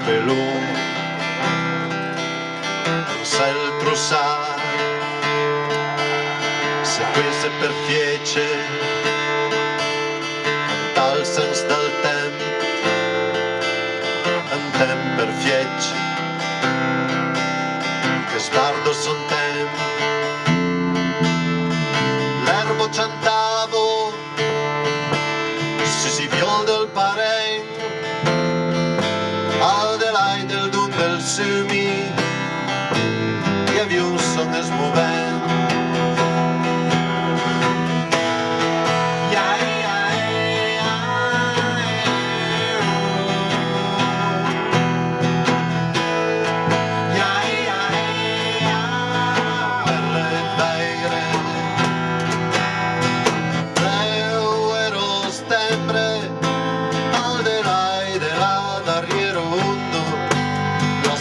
pelum s'altro sa se questo è per fiece dal sens del temp un temp per fiece che sguardo son temp l'erbo cantavo si viol del parent al delai del dun del sumi hi havia un son esmovent.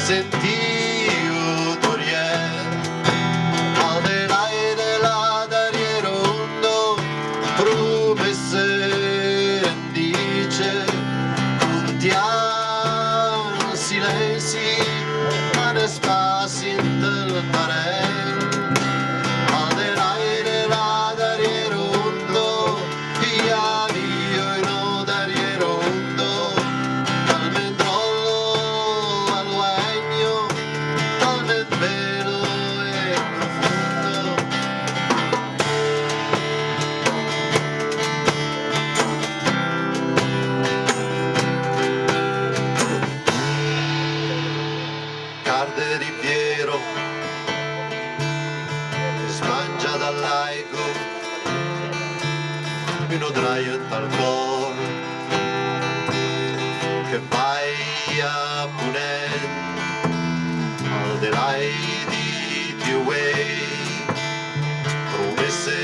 Sentiu Dorier al delai della d'Ariero Undo promesse dice contiam silenzi ma ne spasi del parent al delai della d'Ariero Undo via io e no d'Ariero Undo dal mentrollo al guagno dal velo e profondo Carde di Piero smangia dall'aico Pino Draia dal cor che vai a punent al delai di Tiuei promesse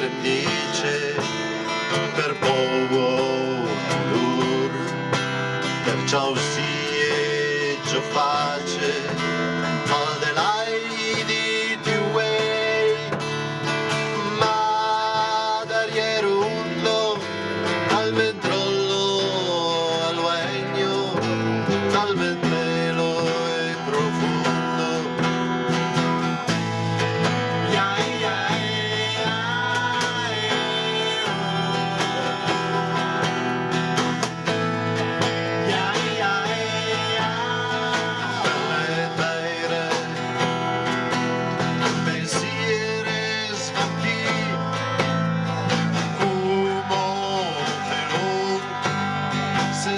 rendice per poco dur perciò si e ciò face al delai di Tiuei ma d'Ariero Undo al mentrollo al guagno dal velo e profondo pensieres aquí como felón se